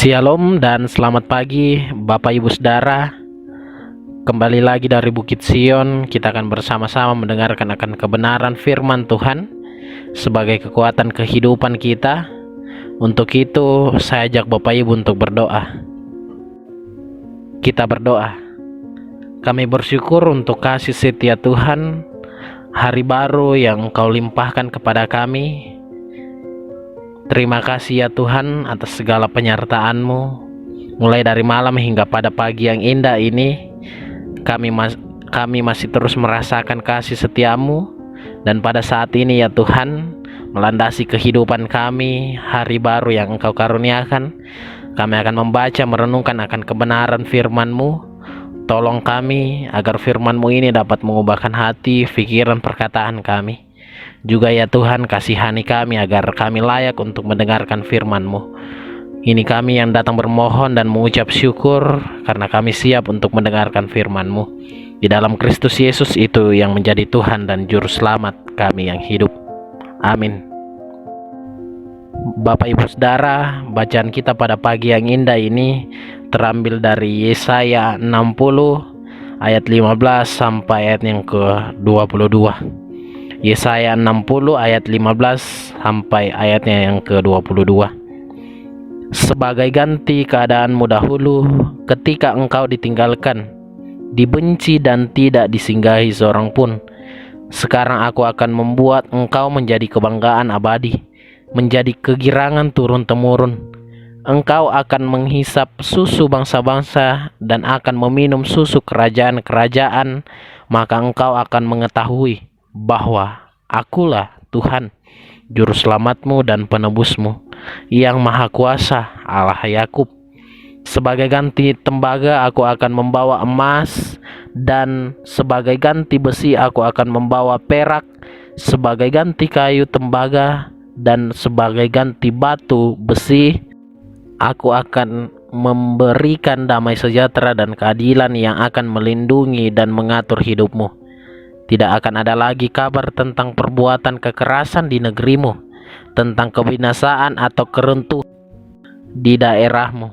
Shalom dan selamat pagi Bapak Ibu Saudara. Kembali lagi dari Bukit Sion, kita akan bersama-sama mendengarkan akan kebenaran firman Tuhan sebagai kekuatan kehidupan kita. Untuk itu saya ajak Bapak Ibu untuk berdoa. Kita berdoa. Kami bersyukur untuk kasih setia Tuhan, hari baru yang Engkau limpahkan kepada kami. Terima kasih ya Tuhan atas segala penyertaan-Mu. Mulai dari malam hingga pada pagi yang indah ini, kami masih terus merasakan kasih setia-Mu. Dan pada saat ini ya Tuhan, melandasi kehidupan kami, hari baru yang Engkau karuniakan, kami akan membaca merenungkan akan kebenaran firman-Mu. Tolong kami agar firman-Mu ini dapat mengubahkan hati, pikiran, perkataan kami. Juga ya Tuhan, kasihani kami agar kami layak untuk mendengarkan firman-Mu. Ini kami yang datang bermohon dan mengucap syukur karena kami siap untuk mendengarkan firman-Mu. Di dalam Kristus Yesus itu yang menjadi Tuhan dan Juru Selamat kami yang hidup. Amin. Bapak Ibu Saudara, bacaan kita pada pagi yang indah ini terambil dari Yesaya 60 ayat 15 sampai ayat yang ke-22. Yesaya 60 ayat 15 sampai ayatnya yang ke-22. Sebagai ganti keadaanmu dahulu ketika engkau ditinggalkan, dibenci dan tidak disinggahi seorang pun, sekarang aku akan membuat engkau menjadi kebanggaan abadi, menjadi kegirangan turun-temurun. Engkau akan menghisap susu bangsa-bangsa dan akan meminum susu kerajaan-kerajaan, maka engkau akan mengetahui bahwa akulah Tuhan, Juru Selamatmu dan Penebusmu, yang Maha Kuasa, Allah Yakub. Sebagai ganti tembaga aku akan membawa emas, dan sebagai ganti besi aku akan membawa perak, sebagai ganti kayu tembaga dan sebagai ganti batu besi aku akan memberikan damai sejahtera dan keadilan yang akan melindungi dan mengatur hidupmu. Tidak akan ada lagi kabar tentang perbuatan kekerasan di negerimu, tentang kebinasaan atau keruntuhan di daerahmu.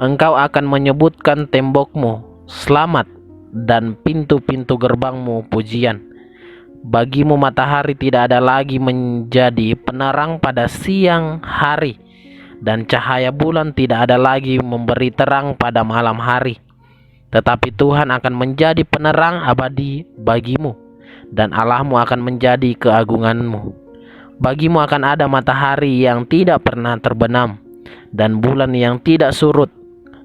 Engkau akan menyebutkan tembokmu selamat dan pintu-pintu gerbangmu pujian. Bagimu matahari tidak ada lagi menjadi penerang pada siang hari, dan cahaya bulan tidak ada lagi memberi terang pada malam hari. Tetapi Tuhan akan menjadi penerang abadi bagimu, dan Allahmu akan menjadi keagunganmu. Bagimu akan ada matahari yang tidak pernah terbenam, dan bulan yang tidak surut,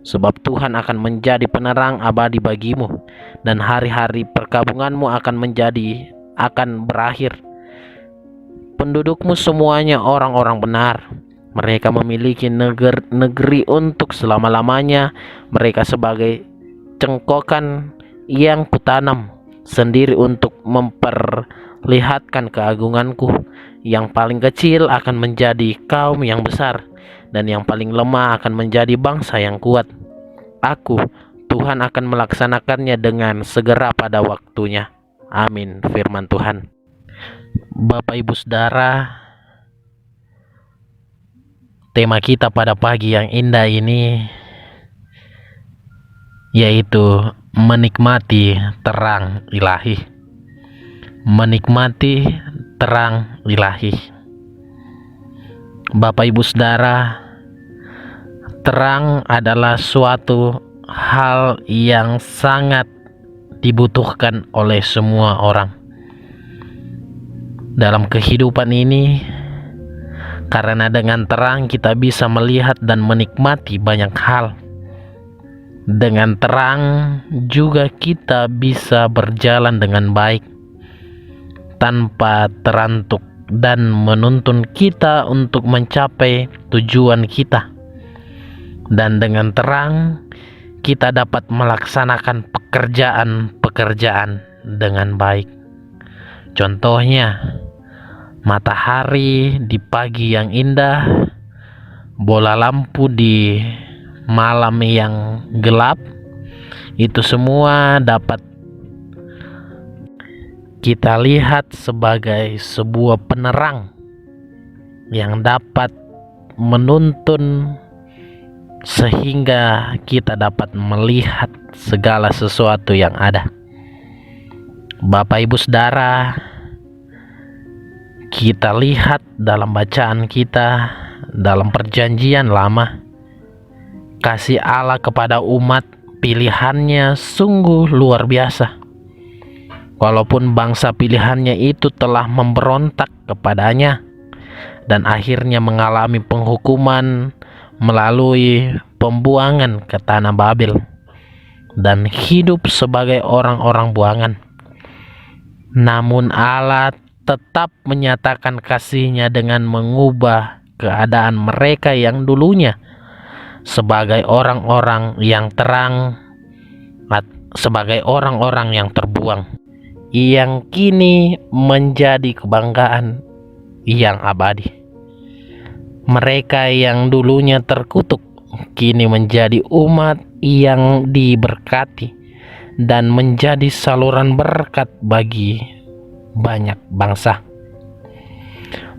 sebab Tuhan akan menjadi penerang abadi bagimu, dan hari-hari perkabunganmu akan berakhir. Pendudukmu semuanya orang-orang benar. Mereka memiliki negeri untuk selama-lamanya. Mereka sebagai cengkokan yang kutanam sendiri untuk memperlihatkan keagunganku. Yang paling kecil akan menjadi kaum yang besar, dan yang paling lemah akan menjadi bangsa yang kuat. Aku, Tuhan, akan melaksanakannya dengan segera pada waktunya. Amin. Firman Tuhan. Bapak Ibu Saudara, tema kita pada pagi yang indah ini yaitu menikmati terang ilahi. Menikmati terang ilahi. Bapak Ibu Saudara, terang adalah suatu hal yang sangat dibutuhkan oleh semua orang dalam kehidupan ini, karena dengan terang kita bisa melihat dan menikmati banyak hal. Dengan terang juga kita bisa berjalan dengan baik tanpa terantuk dan menuntun kita untuk mencapai tujuan kita. Dan dengan terang kita dapat melaksanakan pekerjaan-pekerjaan dengan baik. Contohnya, matahari di pagi yang indah, bola lampu di malam yang gelap, itu semua dapat kita lihat sebagai sebuah penerang yang dapat menuntun sehingga kita dapat melihat segala sesuatu yang ada. Bapak Ibu Saudara, kita lihat dalam bacaan kita dalam Perjanjian Lama, kasih Allah kepada umat pilihannya sungguh luar biasa. Walaupun bangsa pilihannya itu telah memberontak kepadanya dan akhirnya mengalami penghukuman melalui pembuangan ke tanah Babel dan hidup sebagai orang-orang buangan, namun Allah tetap menyatakan kasih-Nya dengan mengubah keadaan mereka yang dulunya sebagai orang-orang yang terang, sebagai orang-orang yang terbuang, yang kini menjadi kebanggaan yang abadi. Mereka yang dulunya terkutuk kini menjadi umat yang diberkati dan menjadi saluran berkat bagi banyak bangsa.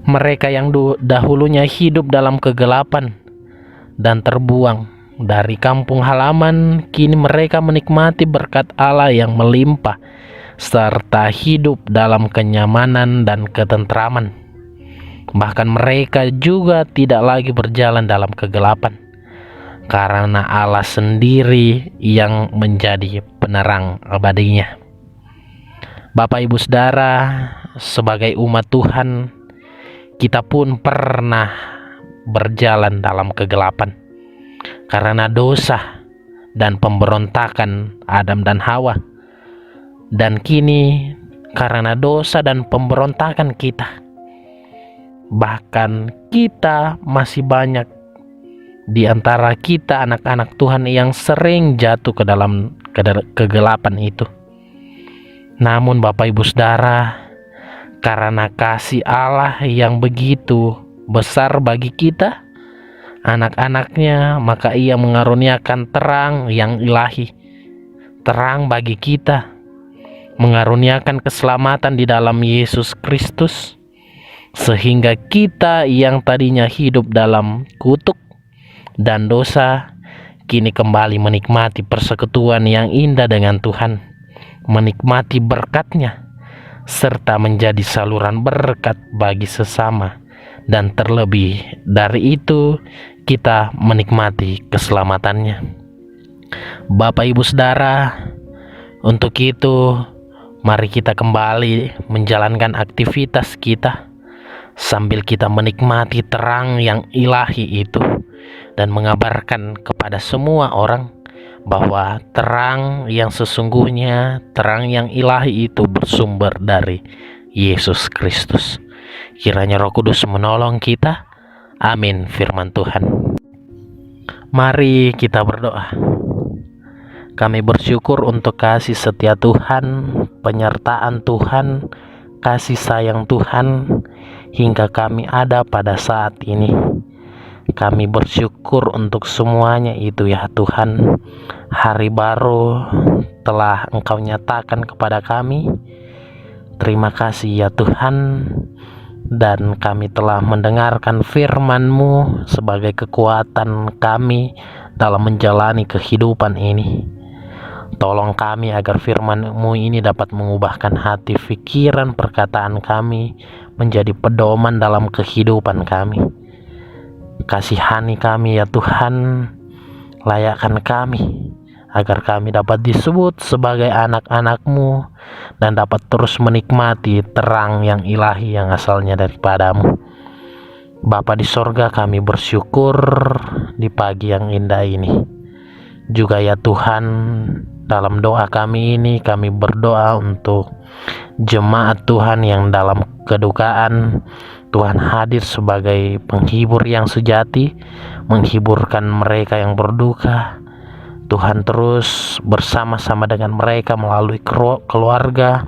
Mereka yang dahulunya hidup dalam kegelapan dan terbuang dari kampung halaman, kini mereka menikmati berkat Allah yang melimpah serta hidup dalam kenyamanan dan ketentraman. Bahkan mereka juga tidak lagi berjalan dalam kegelapan, karena Allah sendiri yang menjadi penerang abadinya. Bapak Ibu Saudara, sebagai umat Tuhan, kita pun pernah berjalan dalam kegelapan karena dosa dan pemberontakan Adam dan Hawa. Dan kini karena dosa dan pemberontakan kita, bahkan kita masih banyak di antara kita anak-anak Tuhan yang sering jatuh ke dalam kegelapan itu. Namun Bapak Ibu Saudara, karena kasih Allah yang begitu besar bagi kita, anak-anaknya, maka Ia mengaruniakan terang yang ilahi, terang bagi kita, mengaruniakan keselamatan di dalam Yesus Kristus, sehingga kita yang tadinya hidup dalam kutuk dan dosa, kini kembali menikmati persekutuan yang indah dengan Tuhan, menikmati berkat-Nya, serta menjadi saluran berkat bagi sesama. Dan terlebih dari itu, kita menikmati keselamatan-Nya. Bapak Ibu Saudara, untuk itu mari kita kembali menjalankan aktivitas kita sambil kita menikmati terang yang ilahi itu dan mengabarkan kepada semua orang bahwa terang yang sesungguhnya, terang yang ilahi itu bersumber dari Yesus Kristus. Kiranya Roh Kudus menolong kita. Amin. Firman Tuhan. Mari kita berdoa. Kami bersyukur untuk kasih setia Tuhan, penyertaan Tuhan, kasih sayang Tuhan, hingga kami ada pada saat ini. Kami bersyukur untuk semuanya itu ya Tuhan. Hari baru telah Engkau nyatakan kepada kami. Terima kasih ya Tuhan. Dan kami telah mendengarkan firman-Mu sebagai kekuatan kami dalam menjalani kehidupan ini. Tolong kami agar firman-Mu ini dapat mengubahkan hati, pikiran, perkataan kami menjadi pedoman dalam kehidupan kami. Kasihani kami ya Tuhan, layakkan kami agar kami dapat disebut sebagai anak-anak-Mu dan dapat terus menikmati terang yang ilahi yang asalnya daripada-Mu. Bapa di sorga, kami bersyukur di pagi yang indah ini. Juga ya Tuhan, dalam doa kami ini kami berdoa untuk jemaat Tuhan yang dalam kedukaan. Tuhan hadir sebagai penghibur yang sejati, menghiburkan mereka yang berduka. Tuhan terus bersama-sama dengan mereka melalui keluarga,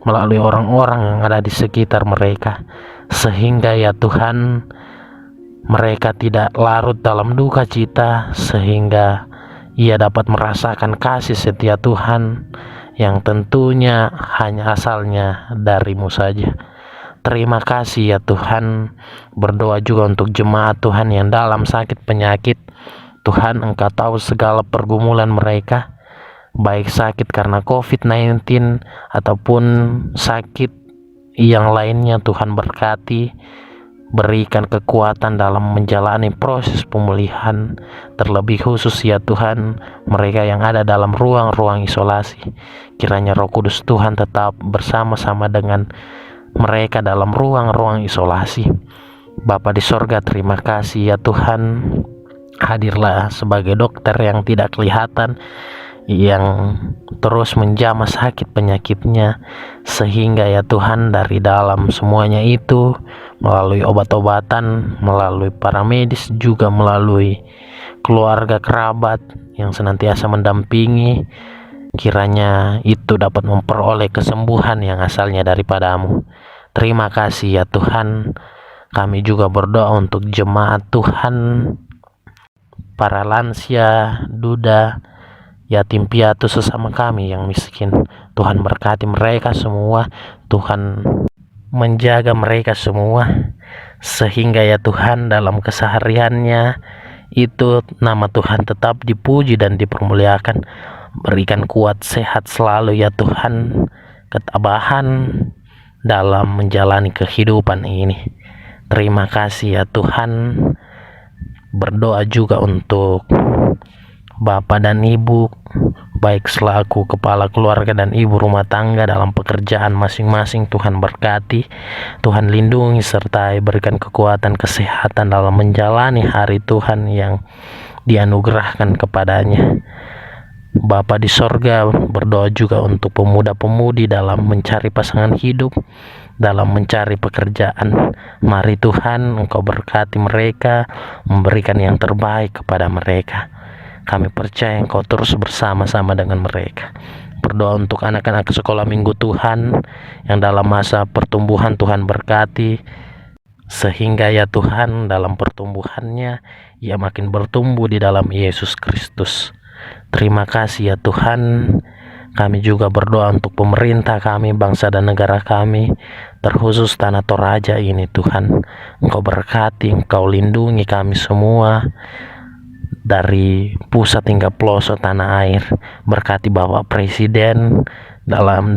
melalui orang-orang yang ada di sekitar mereka, sehingga ya Tuhan, mereka tidak larut dalam duka cita, sehingga ia dapat merasakan kasih setia Tuhan yang tentunya hanya asalnya dari-Mu saja. Terima kasih ya Tuhan. Berdoa juga untuk jemaat Tuhan yang dalam sakit penyakit. Tuhan, Engkau tahu segala pergumulan mereka, baik sakit karena COVID-19 ataupun sakit yang lainnya. Tuhan berkati, berikan kekuatan dalam menjalani proses pemulihan, terlebih khusus ya Tuhan, mereka yang ada dalam ruang-ruang isolasi. Kiranya Roh Kudus Tuhan tetap bersama-sama dengan mereka dalam ruang-ruang isolasi. Bapa di sorga, terima kasih ya Tuhan, hadirlah sebagai dokter yang tidak kelihatan, yang terus menjamah sakit penyakitnya, sehingga ya Tuhan dari dalam semuanya itu, melalui obat-obatan, melalui para medis, juga melalui keluarga kerabat yang senantiasa mendampingi, kiranya itu dapat memperoleh kesembuhan yang asalnya daripadamu. Terima kasih ya Tuhan. Kami juga berdoa untuk jemaat Tuhan, para lansia, duda, yatim piatu sesama kami yang miskin. Tuhan berkati mereka semua, Tuhan menjaga mereka semua, sehingga ya Tuhan dalam kesehariannya itu nama Tuhan tetap dipuji dan dipermuliakan. Berikan kuat sehat selalu ya Tuhan, ketabahan dalam menjalani kehidupan ini. Terima kasih ya Tuhan. Berdoa juga untuk Bapak dan Ibu, baik selaku kepala keluarga dan ibu rumah tangga dalam pekerjaan masing-masing. Tuhan berkati, Tuhan lindungi serta berikan kekuatan kesehatan dalam menjalani hari Tuhan yang dianugerahkan kepadanya. Bapa di sorga, berdoa juga untuk pemuda-pemudi dalam mencari pasangan hidup, dalam mencari pekerjaan. Mari Tuhan, Engkau berkati mereka, memberikan yang terbaik kepada mereka. Kami percaya Engkau terus bersama-sama dengan mereka. Berdoa untuk anak-anak sekolah minggu Tuhan yang dalam masa pertumbuhan, Tuhan berkati, sehingga ya Tuhan dalam pertumbuhannya ia makin bertumbuh di dalam Yesus Kristus. Terima kasih ya Tuhan. Kami juga berdoa untuk pemerintah kami, bangsa dan negara kami, terkhusus Tanah Toraja ini Tuhan. Engkau berkati, Engkau lindungi kami semua, dari pusat hingga pelosok tanah air. Berkati Bapak Presiden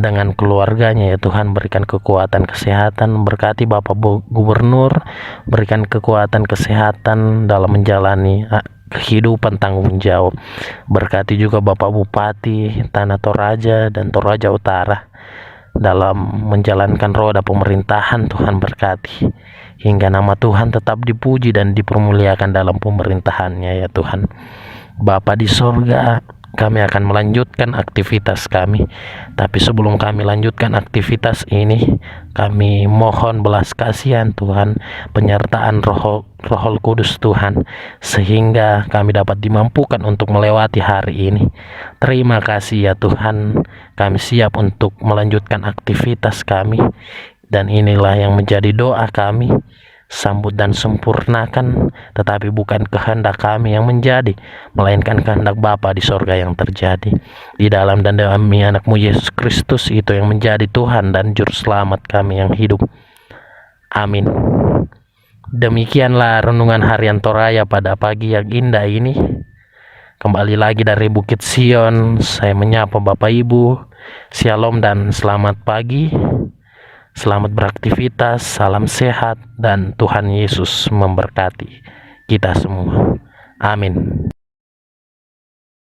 dengan keluarganya ya Tuhan, berikan kekuatan kesehatan. Berkati Bapak Gubernur, berikan kekuatan kesehatan dalam menjalani kehidupan tanggung jawab. Berkati juga Bapak Bupati Tanah Toraja dan Toraja Utara dalam menjalankan roda pemerintahan. Tuhan berkati, hingga nama Tuhan tetap dipuji dan dipermuliakan dalam pemerintahannya ya Tuhan. Bapa di sorga, kami akan melanjutkan aktivitas kami, tapi sebelum kami lanjutkan aktivitas ini, kami mohon belas kasihan Tuhan, penyertaan Roh Kudus Tuhan, sehingga kami dapat dimampukan untuk melewati hari ini. Terima kasih ya Tuhan, kami siap untuk melanjutkan aktivitas kami, dan inilah yang menjadi doa kami. Sambut dan sempurnakan, tetapi bukan kehendak kami yang menjadi, melainkan kehendak Bapa di sorga yang terjadi. Di dalam dan demi anakmu Yesus Kristus, itu yang menjadi Tuhan dan Juru Selamat kami yang hidup. Amin. Demikianlah renungan harian Toraya pada pagi yang indah ini. Kembali lagi dari Bukit Sion, saya menyapa Bapak Ibu. Shalom dan selamat pagi. Selamat beraktivitas, salam sehat, dan Tuhan Yesus memberkati kita semua. Amin.